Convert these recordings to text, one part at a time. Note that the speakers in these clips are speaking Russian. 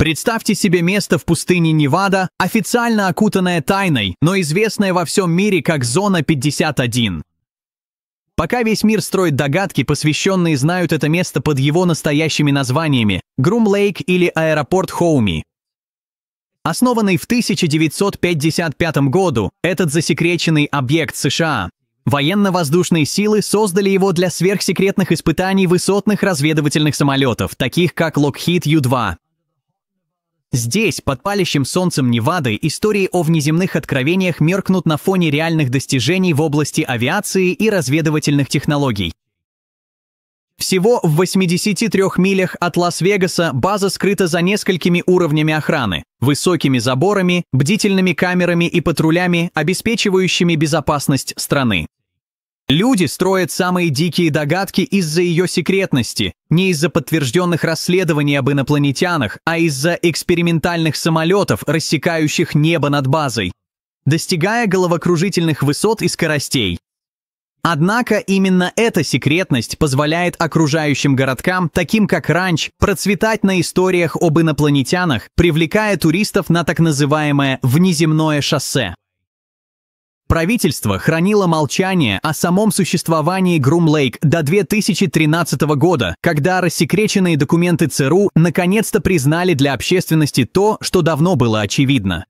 Представьте себе место в пустыне Невада, официально окутанное тайной, но известное во всем мире как Зона 51. Пока весь мир строит догадки, посвященные знают это место под его настоящими названиями – Грум-Лейк или аэропорт Хоуми. Основанный в 1955 году, этот засекреченный объект США. Военно-воздушные силы создали его для сверхсекретных испытаний высотных разведывательных самолетов, таких как Lockheed U-2. Здесь, под палящим солнцем Невады, истории о внеземных откровениях меркнут на фоне реальных достижений в области авиации и разведывательных технологий. Всего в 83 милях от Лас-Вегаса база скрыта за несколькими уровнями охраны, высокими заборами, бдительными камерами и патрулями, обеспечивающими безопасность страны. Люди строят самые дикие догадки из-за ее секретности, не из-за подтвержденных расследований об инопланетянах, а из-за экспериментальных самолетов, рассекающих небо над базой, достигая головокружительных высот и скоростей. Однако именно эта секретность позволяет окружающим городкам, таким как Ранч, процветать на историях об инопланетянах, привлекая туристов на так называемое «внеземное шоссе». Правительство хранило молчание о самом существовании Грум-Лейк до 2013 года, когда рассекреченные документы ЦРУ наконец-то признали для общественности то, что давно было очевидно.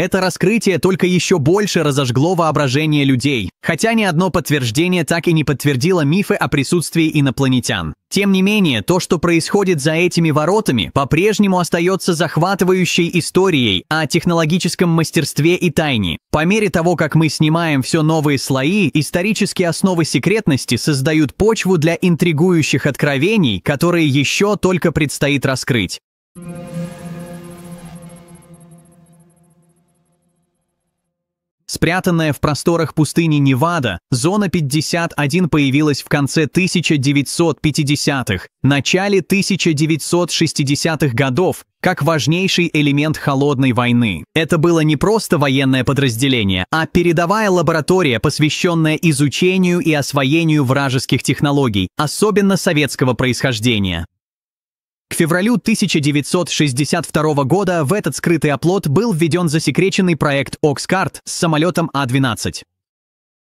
Это раскрытие только еще больше разожгло воображение людей, хотя ни одно подтверждение так и не подтвердило мифы о присутствии инопланетян. Тем не менее, то, что происходит за этими воротами, по-прежнему остается захватывающей историей о технологическом мастерстве и тайне. По мере того, как мы снимаем все новые слои, исторические основы секретности создают почву для интригующих откровений, которые еще только предстоит раскрыть. Спрятанная в просторах пустыни Невада, Зона 51 появилась в конце 1950-х, начале 1960-х годов, как важнейший элемент холодной войны. Это было не просто военное подразделение, а передовая лаборатория, посвященная изучению и освоению вражеских технологий, особенно советского происхождения. К февралю 1962 года в этот скрытый оплот был введен засекреченный проект Oxcart с самолетом А-12.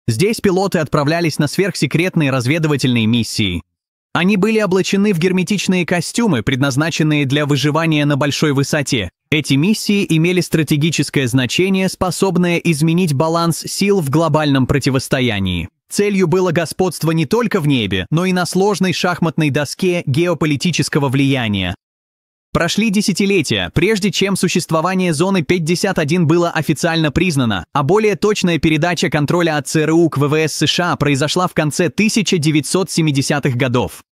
Здесь пилоты отправлялись на сверхсекретные разведывательные миссии. Они были облачены в герметичные костюмы, предназначенные для выживания на большой высоте. Эти миссии имели стратегическое значение, способное изменить баланс сил в глобальном противостоянии. Целью было господство не только в небе, но и на сложной шахматной доске геополитического влияния. Прошли десятилетия, прежде чем существование Зоны 51 было официально признано, а более точная передача контроля от ЦРУ к ВВС США произошла в конце 1970-х годов.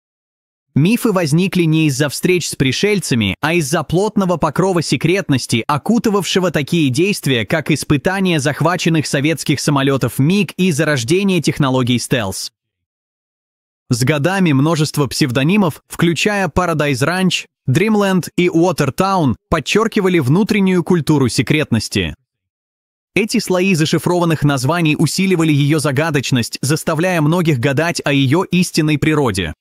Мифы возникли не из-за встреч с пришельцами, а из-за плотного покрова секретности, окутывавшего такие действия, как испытание захваченных советских самолетов МиГ и зарождение технологий стелс. С годами множество псевдонимов, включая Paradise Ranch, Dreamland и Watertown, подчеркивали внутреннюю культуру секретности. Эти слои зашифрованных названий усиливали ее загадочность, заставляя многих гадать о ее истинной природе.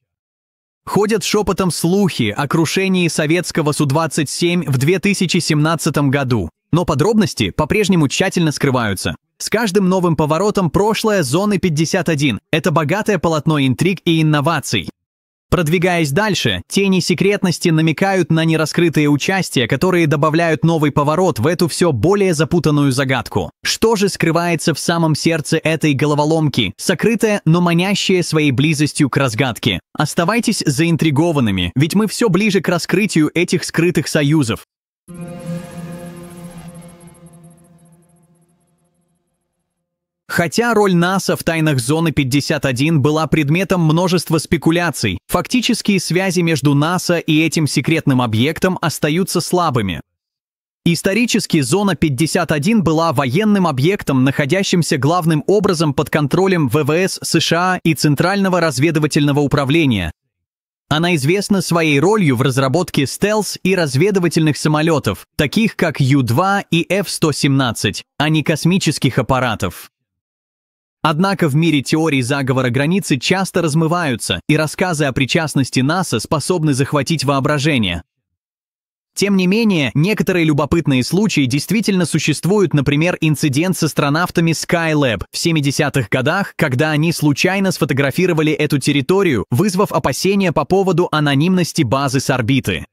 Ходят шепотом слухи о крушении советского Су-27 в 2017 году, но подробности по-прежнему тщательно скрываются. С каждым новым поворотом прошлое Зоны 51 – это богатое полотно интриг и инноваций. Продвигаясь дальше, тени секретности намекают на нераскрытые участия, которые добавляют новый поворот в эту все более запутанную загадку. Что же скрывается в самом сердце этой головоломки, сокрытое, но манящее своей близостью к разгадке? Оставайтесь заинтригованными, ведь мы все ближе к раскрытию этих скрытых союзов. Хотя роль НАСА в тайнах Зоны 51 была предметом множества спекуляций, фактические связи между НАСА и этим секретным объектом остаются слабыми. Исторически Зона 51 была военным объектом, находящимся главным образом под контролем ВВС США и Центрального разведывательного управления. Она известна своей ролью в разработке стелс и разведывательных самолетов, таких как Ю-2 и F-117, а не космических аппаратов. Однако в мире теорий заговора границы часто размываются, и рассказы о причастности НАСА способны захватить воображение. Тем не менее, некоторые любопытные случаи действительно существуют, например, инцидент с астронавтами Skylab в 70-х годах, когда они случайно сфотографировали эту территорию, вызвав опасения по поводу анонимности базы с орбиты.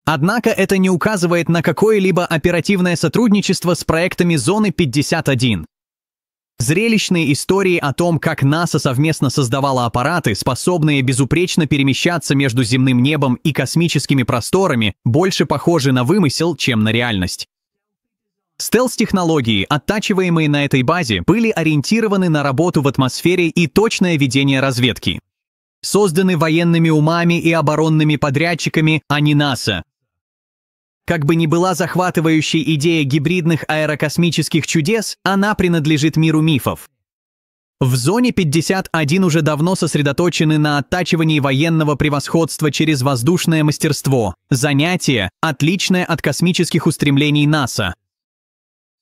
Однако это не указывает на какое-либо оперативное сотрудничество с проектами Зоны 51. Зрелищные истории о том, как НАСА совместно создавала аппараты, способные безупречно перемещаться между земным небом и космическими просторами, больше похожи на вымысел, чем на реальность. Стелс-технологии, оттачиваемые на этой базе, были ориентированы на работу в атмосфере и точное ведение разведки. Созданы военными умами и оборонными подрядчиками, а не НАСА. Как бы ни была захватывающей идея гибридных аэрокосмических чудес, она принадлежит миру мифов. В Зоне 51 уже давно сосредоточены на оттачивании военного превосходства через воздушное мастерство, занятие, отличное от космических устремлений НАСА.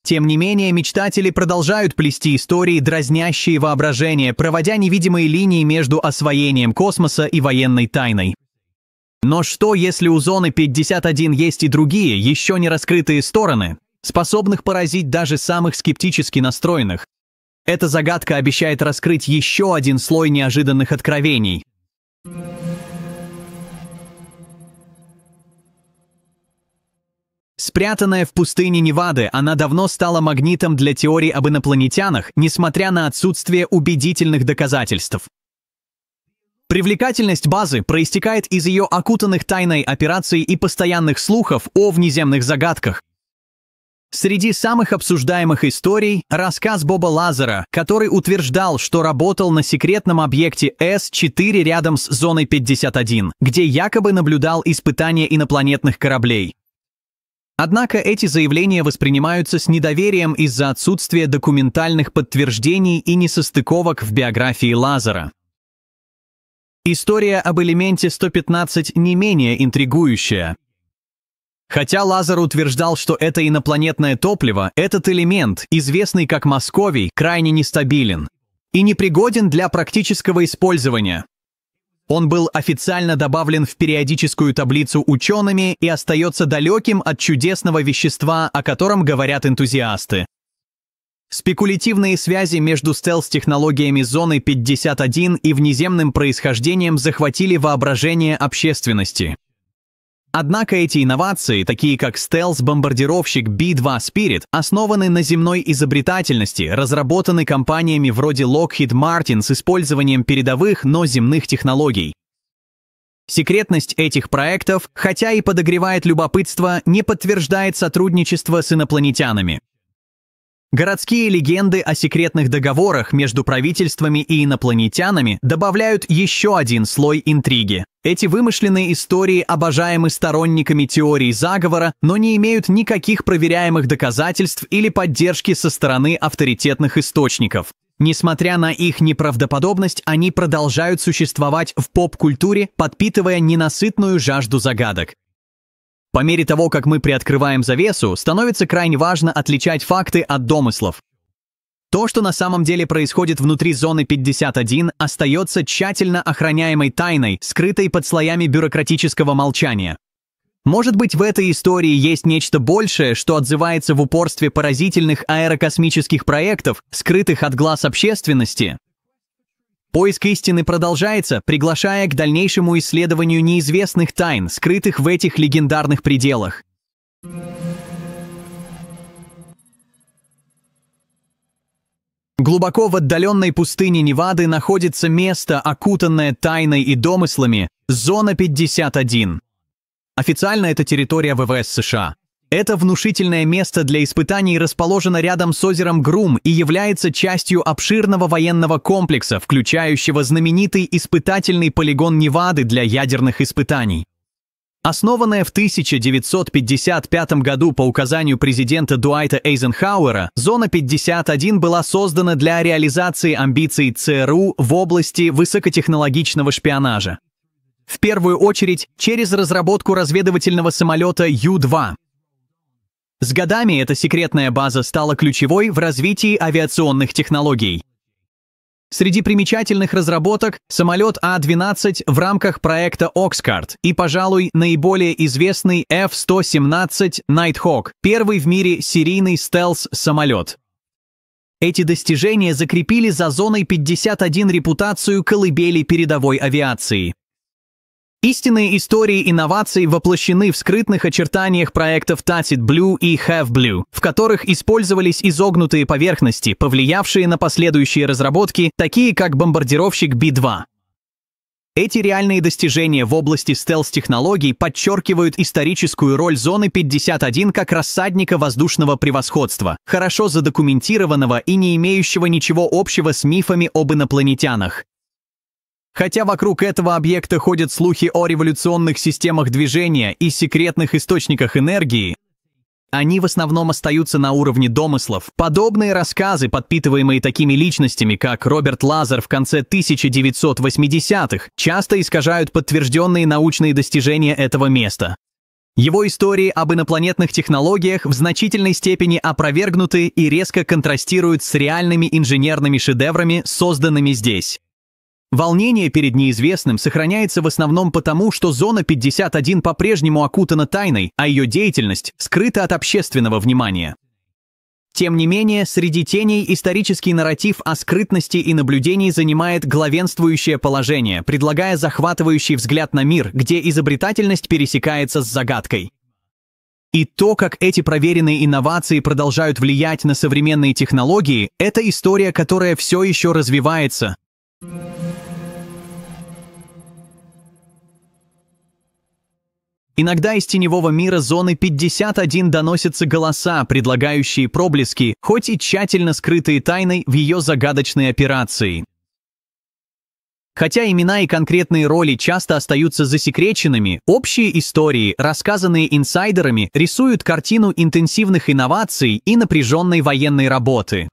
Тем не менее, мечтатели продолжают плести истории, дразнящие воображение, проводя невидимые линии между освоением космоса и военной тайной. Но что, если у Зоны 51 есть и другие, еще не раскрытые стороны, способных поразить даже самых скептически настроенных? Эта загадка обещает раскрыть еще один слой неожиданных откровений. Спрятанная в пустыне Невады, она давно стала магнитом для теорий об инопланетянах, несмотря на отсутствие убедительных доказательств. Привлекательность базы проистекает из ее окутанных тайной операцией и постоянных слухов о внеземных загадках. Среди самых обсуждаемых историй – рассказ Боба Лазара, который утверждал, что работал на секретном объекте С-4 рядом с Зоной 51, где якобы наблюдал испытания инопланетных кораблей. Однако эти заявления воспринимаются с недоверием из-за отсутствия документальных подтверждений и несостыковок в биографии Лазара. История об элементе 115 не менее интригующая. Хотя Лазар утверждал, что это инопланетное топливо, этот элемент, известный как московий, крайне нестабилен и непригоден для практического использования. Он был официально добавлен в периодическую таблицу учеными и остается далеким от чудесного вещества, о котором говорят энтузиасты. Спекулятивные связи между стелс-технологиями Зоны 51 и внеземным происхождением захватили воображение общественности. Однако эти инновации, такие как стелс-бомбардировщик B-2 Spirit, основаны на земной изобретательности, разработаны компаниями вроде Lockheed Martin с использованием передовых, но земных технологий. Секретность этих проектов, хотя и подогревает любопытство, не подтверждает сотрудничество с инопланетянами. Городские легенды о секретных договорах между правительствами и инопланетянами добавляют еще один слой интриги. Эти вымышленные истории обожаемы сторонниками теорий заговора, но не имеют никаких проверяемых доказательств или поддержки со стороны авторитетных источников. Несмотря на их неправдоподобность, они продолжают существовать в поп-культуре, подпитывая ненасытную жажду загадок. По мере того, как мы приоткрываем завесу, становится крайне важно отличать факты от домыслов. То, что на самом деле происходит внутри Зоны 51, остается тщательно охраняемой тайной, скрытой под слоями бюрократического молчания. Может быть, в этой истории есть нечто большее, что отзывается в упорстве поразительных аэрокосмических проектов, скрытых от глаз общественности? Поиск истины продолжается, приглашая к дальнейшему исследованию неизвестных тайн, скрытых в этих легендарных пределах. Глубоко в отдаленной пустыне Невады находится место, окутанное тайной и домыслами – Зона 51. Официально это территория ВВС США. Это внушительное место для испытаний расположено рядом с озером Грум и является частью обширного военного комплекса, включающего знаменитый испытательный полигон Невады для ядерных испытаний. Основанная в 1955 году по указанию президента Дуайта Эйзенхауэра, Зона 51 была создана для реализации амбиций ЦРУ в области высокотехнологичного шпионажа. В первую очередь, через разработку разведывательного самолета Ю-2. С годами эта секретная база стала ключевой в развитии авиационных технологий. Среди примечательных разработок самолет А-12 в рамках проекта Oxcart и, пожалуй, наиболее известный F-117 Nighthawk, первый в мире серийный стелс-самолет. Эти достижения закрепили за зоной 51 репутацию колыбели передовой авиации. Истинные истории инноваций воплощены в скрытных очертаниях проектов Tacit Blue и Have Blue, в которых использовались изогнутые поверхности, повлиявшие на последующие разработки, такие как бомбардировщик Би-2. Эти реальные достижения в области стелс-технологий подчеркивают историческую роль Зоны 51 как рассадника воздушного превосходства, хорошо задокументированного и не имеющего ничего общего с мифами об инопланетянах. Хотя вокруг этого объекта ходят слухи о революционных системах движения и секретных источниках энергии, они в основном остаются на уровне домыслов. Подобные рассказы, подпитываемые такими личностями, как Роберт Лазар в конце 1980-х, часто искажают подтвержденные научные достижения этого места. Его истории об инопланетных технологиях в значительной степени опровергнуты и резко контрастируют с реальными инженерными шедеврами, созданными здесь. Волнение перед неизвестным сохраняется в основном потому, что Зона 51 по-прежнему окутана тайной, а ее деятельность скрыта от общественного внимания. Тем не менее, среди теней исторический нарратив о скрытности и наблюдении занимает главенствующее положение, предлагая захватывающий взгляд на мир, где изобретательность пересекается с загадкой. И то, как эти проверенные инновации продолжают влиять на современные технологии, это история, которая все еще развивается. Иногда из теневого мира Зоны 51 доносятся голоса, предлагающие проблески, хоть и тщательно скрытые тайной в ее загадочной операции. Хотя имена и конкретные роли часто остаются засекреченными, общие истории, рассказанные инсайдерами, рисуют картину интенсивных инноваций и напряженной военной работы.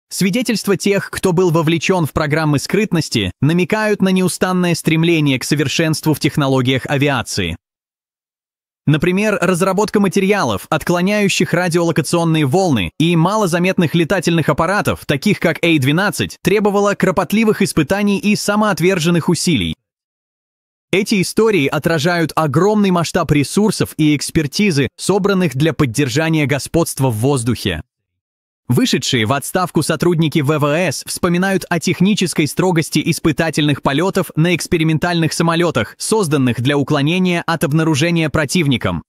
Свидетельства тех, кто был вовлечен в программы скрытности, намекают на неустанное стремление к совершенству в технологиях авиации. Например, разработка материалов, отклоняющих радиолокационные волны, и малозаметных летательных аппаратов, таких как A-12, требовала кропотливых испытаний и самоотверженных усилий. Эти истории отражают огромный масштаб ресурсов и экспертизы, собранных для поддержания господства в воздухе. Вышедшие в отставку сотрудники ВВС вспоминают о технической строгости испытательных полетов на экспериментальных самолетах, созданных для уклонения от обнаружения противником.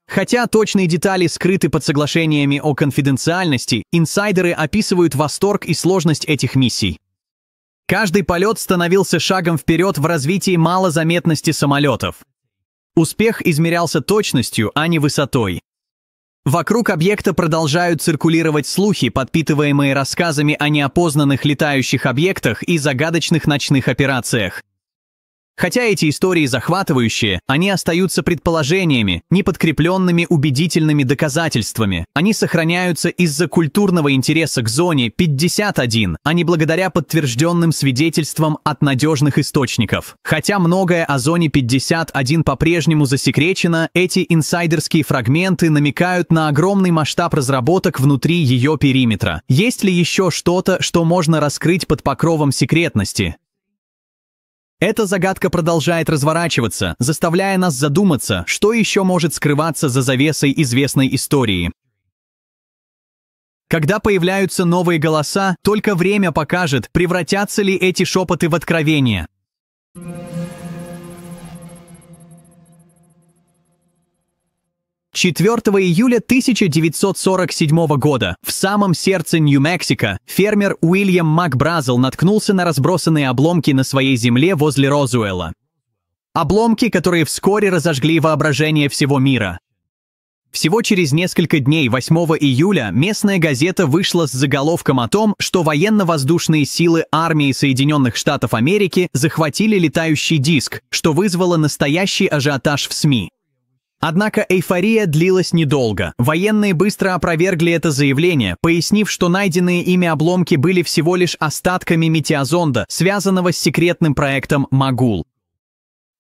Хотя точные детали скрыты под соглашениями о конфиденциальности, инсайдеры описывают восторг и сложность этих миссий. Каждый полет становился шагом вперед в развитии малозаметности самолетов. Успех измерялся точностью, а не высотой. Вокруг объекта продолжают циркулировать слухи, подпитываемые рассказами о неопознанных летающих объектах и загадочных ночных операциях. Хотя эти истории захватывающие, они остаются предположениями, не подкрепленными убедительными доказательствами. Они сохраняются из-за культурного интереса к Зоне 51, а не благодаря подтвержденным свидетельствам от надежных источников. Хотя многое о Зоне 51 по-прежнему засекречено, эти инсайдерские фрагменты намекают на огромный масштаб разработок внутри ее периметра. Есть ли еще что-то, что можно раскрыть под покровом секретности? Эта загадка продолжает разворачиваться, заставляя нас задуматься, что еще может скрываться за завесой известной истории. Когда появляются новые голоса, только время покажет, превратятся ли эти шепоты в откровения. 4 июля 1947 года в самом сердце Нью-Мексико фермер Уильям МакБразел наткнулся на разбросанные обломки на своей земле возле Розуэлла. Обломки, которые вскоре разожгли воображение всего мира. Всего через несколько дней, 8 июля, местная газета вышла с заголовком о том, что военно-воздушные силы армии Соединенных Штатов Америки захватили летающий диск, что вызвало настоящий ажиотаж в СМИ. Однако эйфория длилась недолго. Военные быстро опровергли это заявление, пояснив, что найденные ими обломки были всего лишь остатками метеозонда, связанного с секретным проектом «Могул».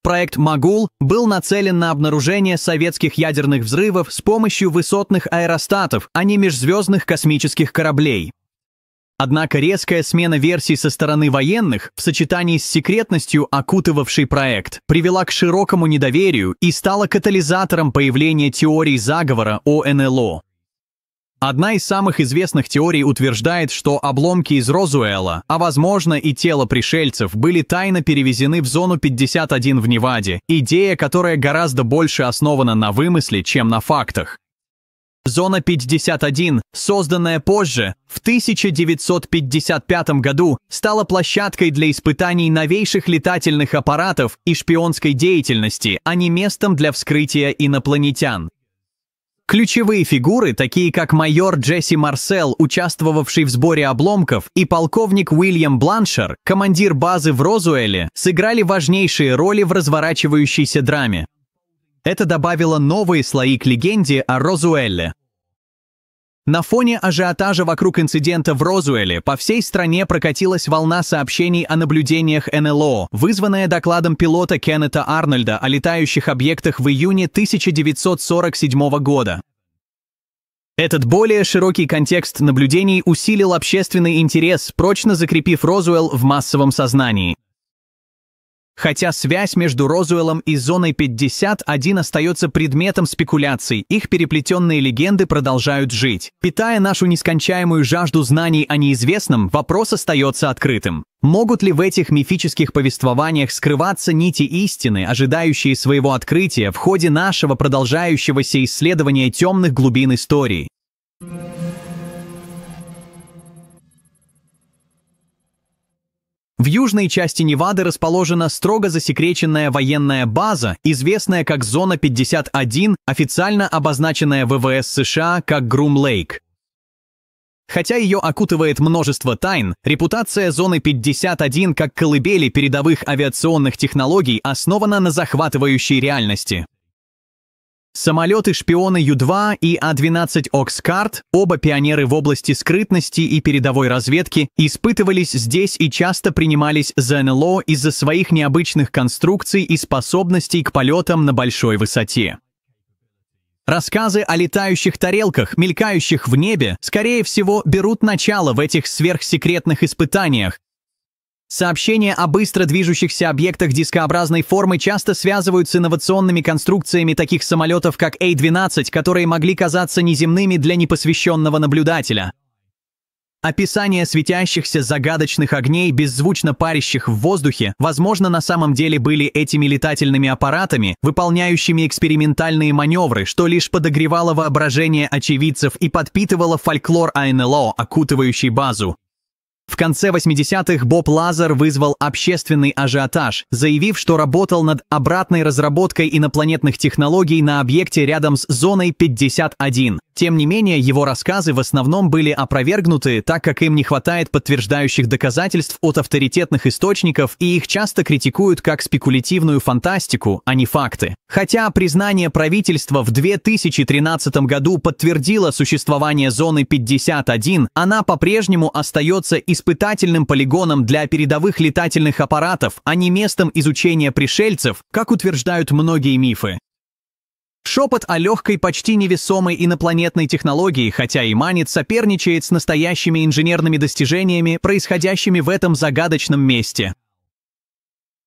Проект «Могул» был нацелен на обнаружение советских ядерных взрывов с помощью высотных аэростатов, а не межзвездных космических кораблей. Однако резкая смена версий со стороны военных в сочетании с секретностью, окутывавшей проект, привела к широкому недоверию и стала катализатором появления теорий заговора о НЛО. Одна из самых известных теорий утверждает, что обломки из Розуэлла, а возможно и тело пришельцев, были тайно перевезены в зону 51 в Неваде, идея, которая гораздо больше основана на вымысле, чем на фактах. Зона 51, созданная позже, в 1955 году, стала площадкой для испытаний новейших летательных аппаратов и шпионской деятельности, а не местом для вскрытия инопланетян. Ключевые фигуры, такие как майор Джесси Марсел, участвовавший в сборе обломков, и полковник Уильям Бланшер, командир базы в Розуэлле, сыграли важнейшие роли в разворачивающейся драме. Это добавило новые слои к легенде о Розуэлле. На фоне ажиотажа вокруг инцидента в Розуэлле по всей стране прокатилась волна сообщений о наблюдениях НЛО, вызванная докладом пилота Кеннета Арнольда о летающих объектах в июне 1947 года. Этот более широкий контекст наблюдений усилил общественный интерес, прочно закрепив Розуэлл в массовом сознании. Хотя связь между Розуэллом и зоной 51 остается предметом спекуляций, их переплетенные легенды продолжают жить. Питая нашу нескончаемую жажду знаний о неизвестном, вопрос остается открытым. Могут ли в этих мифических повествованиях скрываться нити истины, ожидающие своего открытия в ходе нашего продолжающегося исследования темных глубин истории? В южной части Невады расположена строго засекреченная военная база, известная как Зона 51, официально обозначенная ВВС США как Грум-Лейк. Хотя ее окутывает множество тайн, репутация Зоны 51 как колыбели передовых авиационных технологий основана на захватывающей реальности. Самолеты-шпионы Ю-2 и А-12 Окскарт, оба пионеры в области скрытности и передовой разведки, испытывались здесь и часто принимались за НЛО из-за своих необычных конструкций и способностей к полетам на большой высоте. Рассказы о летающих тарелках, мелькающих в небе, скорее всего, берут начало в этих сверхсекретных испытаниях. Сообщения о быстро движущихся объектах дискообразной формы часто связывают с инновационными конструкциями таких самолетов, как А-12, которые могли казаться неземными для непосвященного наблюдателя. Описание светящихся загадочных огней, беззвучно парящих в воздухе, возможно, на самом деле были этими летательными аппаратами, выполняющими экспериментальные маневры, что лишь подогревало воображение очевидцев и подпитывало фольклор о НЛО, окутывающий базу. В конце 80-х Боб Лазар вызвал общественный ажиотаж, заявив, что работал над обратной разработкой инопланетных технологий на объекте рядом с Зоной 51. Тем не менее, его рассказы в основном были опровергнуты, так как им не хватает подтверждающих доказательств от авторитетных источников, и их часто критикуют как спекулятивную фантастику, а не факты. Хотя признание правительства в 2013 году подтвердило существование Зоны 51, она по-прежнему остается испытательным полигоном для передовых летательных аппаратов, а не местом изучения пришельцев, как утверждают многие мифы. Шепот о легкой, почти невесомой инопланетной технологии, хотя и манит, соперничает с настоящими инженерными достижениями, происходящими в этом загадочном месте.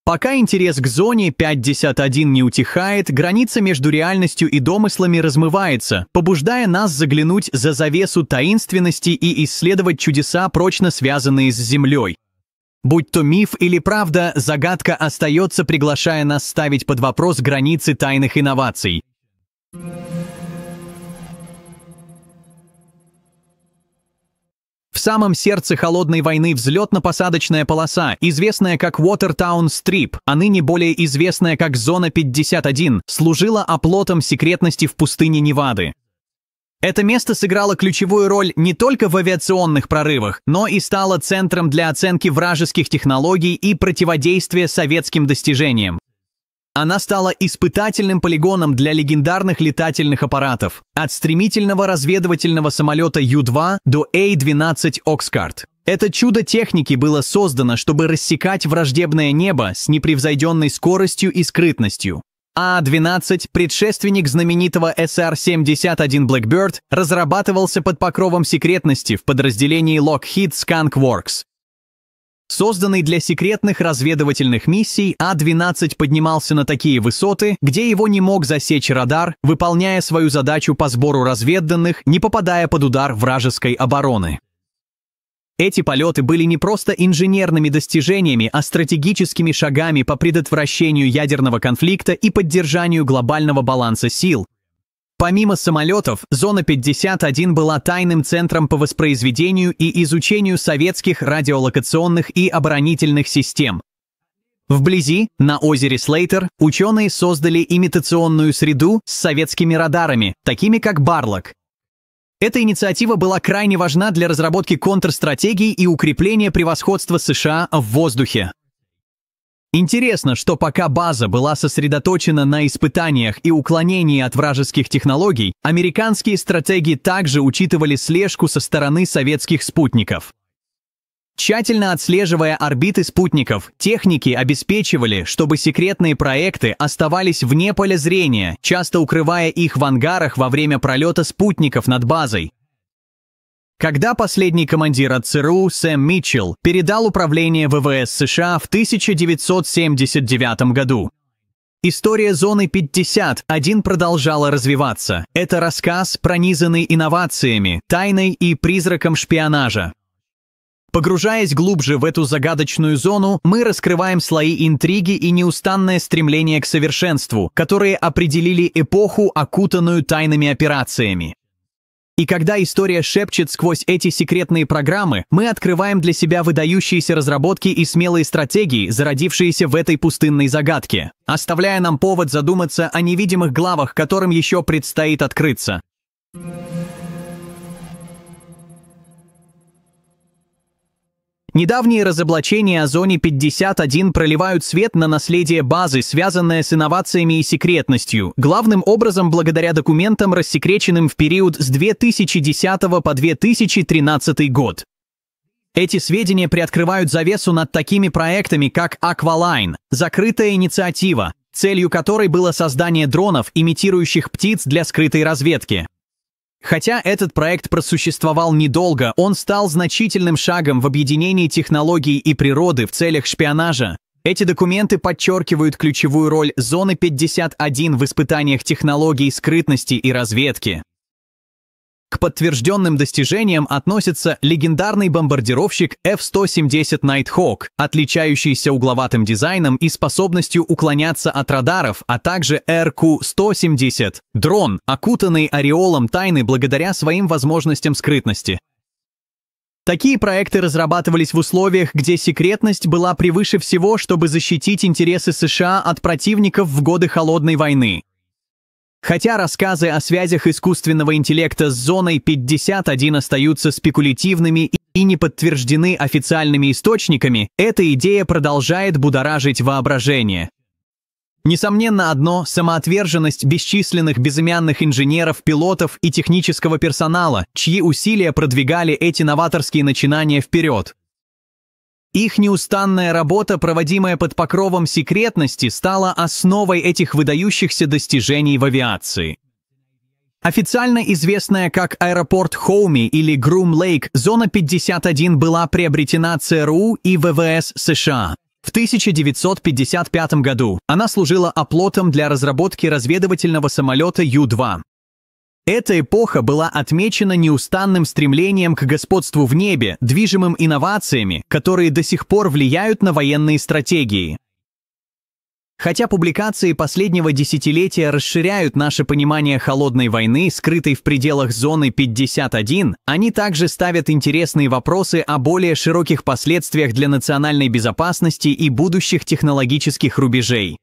Пока интерес к Зоне 51 не утихает, граница между реальностью и домыслами размывается, побуждая нас заглянуть за завесу таинственности и исследовать чудеса, прочно связанные с Землей. Будь то миф или правда, загадка остается, приглашая нас ставить под вопрос границы тайных инноваций. В самом сердце холодной войны взлетно-посадочная полоса, известная как Watertown Strip, а ныне более известная как Зона 51, служила оплотом секретности в пустыне Невады. Это место сыграло ключевую роль не только в авиационных прорывах, но и стало центром для оценки вражеских технологий и противодействия советским достижениям. Она стала испытательным полигоном для легендарных летательных аппаратов, от стремительного разведывательного самолета Ю-2 до А-12 Окскарт. Это чудо техники было создано, чтобы рассекать враждебное небо с непревзойденной скоростью и скрытностью. А-12, предшественник знаменитого SR-71 Blackbird, разрабатывался под покровом секретности в подразделении Lockheed Skunk Works. Созданный для секретных разведывательных миссий, А-12 поднимался на такие высоты, где его не мог засечь радар, выполняя свою задачу по сбору разведданных, не попадая под удар вражеской обороны. Эти полеты были не просто инженерными достижениями, а стратегическими шагами по предотвращению ядерного конфликта и поддержанию глобального баланса сил. Помимо самолетов, Зона 51 была тайным центром по воспроизведению и изучению советских радиолокационных и оборонительных систем. Вблизи, на озере Слейтер, ученые создали имитационную среду с советскими радарами, такими как Барлок. Эта инициатива была крайне важна для разработки контрстратегий и укрепления превосходства США в воздухе. Интересно, что пока база была сосредоточена на испытаниях и уклонении от вражеских технологий, американские стратеги также учитывали слежку со стороны советских спутников. Тщательно отслеживая орбиты спутников, техники обеспечивали, чтобы секретные проекты оставались вне поля зрения, часто укрывая их в ангарах во время пролета спутников над базой. Когда последний командир от ЦРУ Сэм Митчелл передал управление ВВС США в 1979 году. История Зоны 51 продолжала развиваться. Это рассказ, пронизанный инновациями, тайной и призраком шпионажа. Погружаясь глубже в эту загадочную зону, мы раскрываем слои интриги и неустанное стремление к совершенству, которые определили эпоху, окутанную тайными операциями. И когда история шепчет сквозь эти секретные программы, мы открываем для себя выдающиеся разработки и смелые стратегии, зародившиеся в этой пустынной загадке, оставляя нам повод задуматься о невидимых главах, которым еще предстоит открыться. Недавние разоблачения о Зоне 51 проливают свет на наследие базы, связанное с инновациями и секретностью, главным образом благодаря документам, рассекреченным в период с 2010 по 2013 год. Эти сведения приоткрывают завесу над такими проектами, как Aqualine, закрытая инициатива, целью которой было создание дронов, имитирующих птиц для скрытой разведки. Хотя этот проект просуществовал недолго, он стал значительным шагом в объединении технологий и природы в целях шпионажа. Эти документы подчеркивают ключевую роль Зоны 51 в испытаниях технологий скрытности и разведки. К подтвержденным достижениям относится легендарный бомбардировщик F-170 Nighthawk, отличающийся угловатым дизайном и способностью уклоняться от радаров, а также RQ-170 – дрон, окутанный ореолом тайны благодаря своим возможностям скрытности. Такие проекты разрабатывались в условиях, где секретность была превыше всего, чтобы защитить интересы США от противников в годы Холодной войны. Хотя рассказы о связях искусственного интеллекта с Зоной 51 остаются спекулятивными и не подтверждены официальными источниками, эта идея продолжает будоражить воображение. Несомненно одно – самоотверженность бесчисленных безымянных инженеров, пилотов и технического персонала, чьи усилия продвигали эти новаторские начинания вперед. Их неустанная работа, проводимая под покровом секретности, стала основой этих выдающихся достижений в авиации. Официально известная как аэропорт Хоуми или Грум-Лейк, Зона 51 была приобретена ЦРУ и ВВС США. В 1955 году она служила оплотом для разработки разведывательного самолета Ю-2. Эта эпоха была отмечена неустанным стремлением к господству в небе, движимым инновациями, которые до сих пор влияют на военные стратегии. Хотя публикации последнего десятилетия расширяют наше понимание холодной войны, скрытой в пределах Зоны 51, они также ставят интересные вопросы о более широких последствиях для национальной безопасности и будущих технологических рубежей.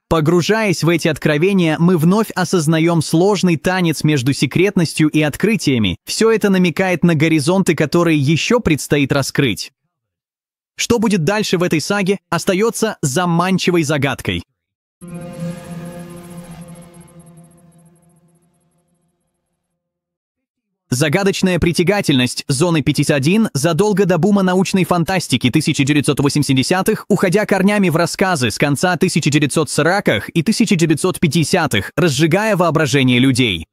Погружаясь в эти откровения, мы вновь осознаем сложный танец между секретностью и открытиями. Все это намекает на горизонты, которые еще предстоит раскрыть. Что будет дальше в этой саге, остается заманчивой загадкой. Загадочная притягательность зоны 51 задолго до бума научной фантастики 1980-х, уходя корнями в рассказы с конца 1940-х и 1950-х, разжигая воображение людей.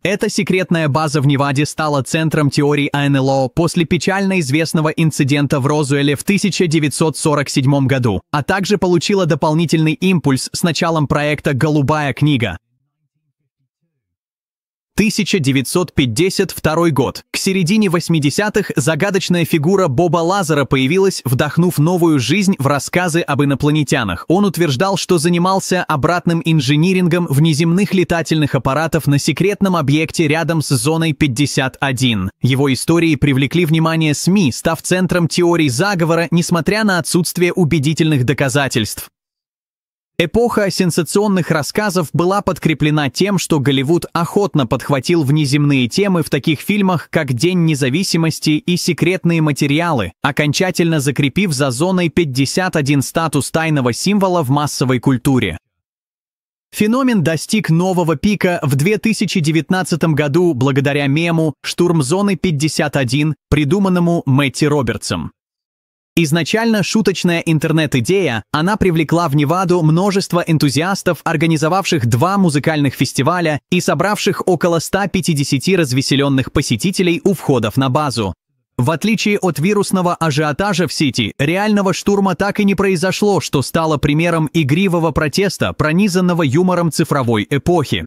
Эта секретная база в Неваде стала центром теорий НЛО после печально известного инцидента в Розуэле в 1947 году, а также получила дополнительный импульс с началом проекта «Голубая книга». 1952 год. К середине 80-х загадочная фигура Боба Лазара появилась, вдохнув новую жизнь в рассказы об инопланетянах. Он утверждал, что занимался обратным инжинирингом внеземных летательных аппаратов на секретном объекте рядом с зоной 51. Его истории привлекли внимание СМИ, став центром теорий заговора, несмотря на отсутствие убедительных доказательств. Эпоха сенсационных рассказов была подкреплена тем, что Голливуд охотно подхватил внеземные темы в таких фильмах, как «День независимости» и «Секретные материалы», окончательно закрепив за зоной 51 статус тайного символа в массовой культуре. Феномен достиг нового пика в 2019 году благодаря мему «Штурм зоны 51», придуманному Мэтти Робертсом. Изначально шуточная интернет-идея, она привлекла в Неваду множество энтузиастов, организовавших 2 музыкальных фестиваля и собравших около 150 развеселенных посетителей у входов на базу. В отличие от вирусного ажиотажа в сети, реального штурма так и не произошло, что стало примером игривого протеста, пронизанного юмором цифровой эпохи.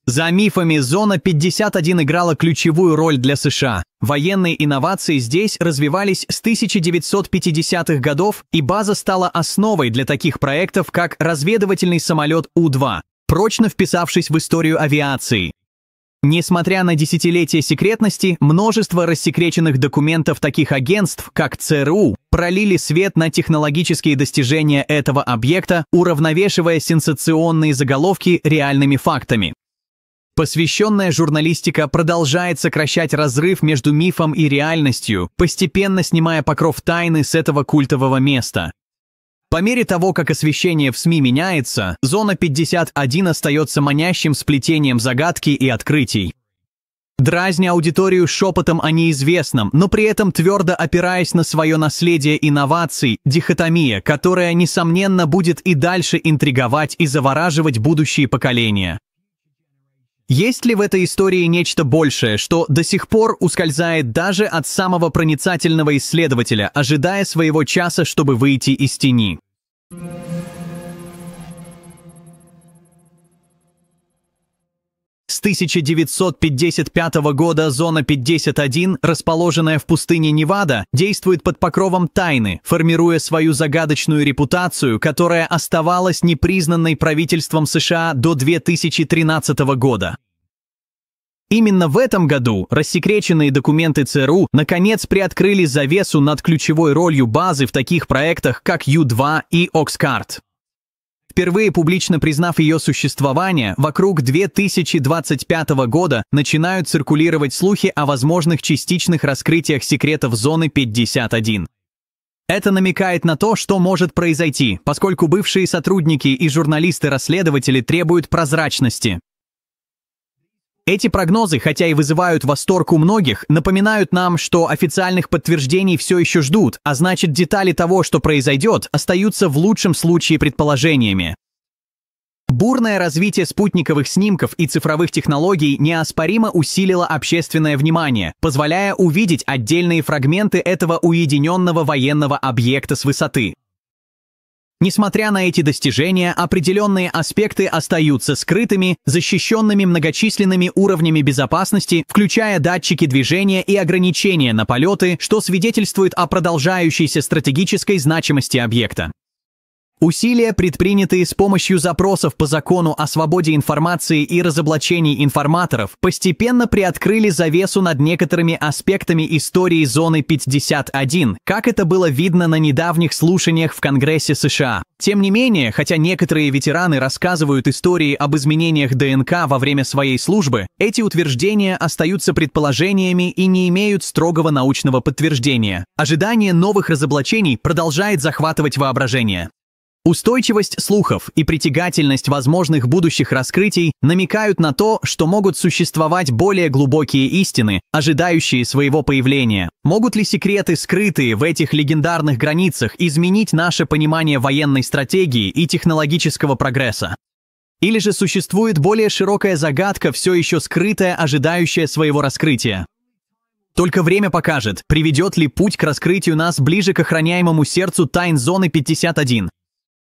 За мифами зона 51 играла ключевую роль для США. Военные инновации здесь развивались с 1950-х годов, и база стала основой для таких проектов, как разведывательный самолет У-2, прочно вписавшись в историю авиации. Несмотря на десятилетия секретности, множество рассекреченных документов таких агентств, как ЦРУ, пролили свет на технологические достижения этого объекта, уравновешивая сенсационные заголовки реальными фактами. Посвященная журналистика продолжает сокращать разрыв между мифом и реальностью, постепенно снимая покров тайны с этого культового места. По мере того, как освещение в СМИ меняется, зона 51 остается манящим сплетением загадки и открытий. Дразня аудиторию шепотом о неизвестном, но при этом твердо опираясь на свое наследие инноваций, дихотомия, которая, несомненно, будет и дальше интриговать и завораживать будущие поколения. Есть ли в этой истории нечто большее, что до сих пор ускользает даже от самого проницательного исследователя, ожидая своего часа, чтобы выйти из тени? С 1955 года зона 51, расположенная в пустыне Невада, действует под покровом тайны, формируя свою загадочную репутацию, которая оставалась непризнанной правительством США до 2013 года. Именно в этом году рассекреченные документы ЦРУ наконец приоткрыли завесу над ключевой ролью базы в таких проектах, как Ю-2 и Окскарт. Впервые публично признав ее существование, вокруг 2025 года начинают циркулировать слухи о возможных частичных раскрытиях секретов зоны 51. Это намекает на то, что может произойти, поскольку бывшие сотрудники и журналисты-расследователи требуют прозрачности. Эти прогнозы, хотя и вызывают восторг у многих, напоминают нам, что официальных подтверждений все еще ждут, а значит, детали того, что произойдет, остаются в лучшем случае предположениями. Бурное развитие спутниковых снимков и цифровых технологий неоспоримо усилило общественное внимание, позволяя увидеть отдельные фрагменты этого уединенного военного объекта с высоты. Несмотря на эти достижения, определенные аспекты остаются скрытыми, защищенными многочисленными уровнями безопасности, включая датчики движения и ограничения на полеты, что свидетельствует о продолжающейся стратегической значимости объекта. Усилия, предпринятые с помощью запросов по закону о свободе информации и разоблачении информаторов, постепенно приоткрыли завесу над некоторыми аспектами истории зоны 51, как это было видно на недавних слушаниях в Конгрессе США. Тем не менее, хотя некоторые ветераны рассказывают истории об изменениях ДНК во время своей службы, эти утверждения остаются предположениями и не имеют строгого научного подтверждения. Ожидание новых разоблачений продолжает захватывать воображение. Устойчивость слухов и притягательность возможных будущих раскрытий намекают на то, что могут существовать более глубокие истины, ожидающие своего появления. Могут ли секреты, скрытые в этих легендарных границах, изменить наше понимание военной стратегии и технологического прогресса? Или же существует более широкая загадка, все еще скрытая, ожидающая своего раскрытия? Только время покажет, приведет ли путь к раскрытию нас ближе к охраняемому сердцу тайн Зоны 51.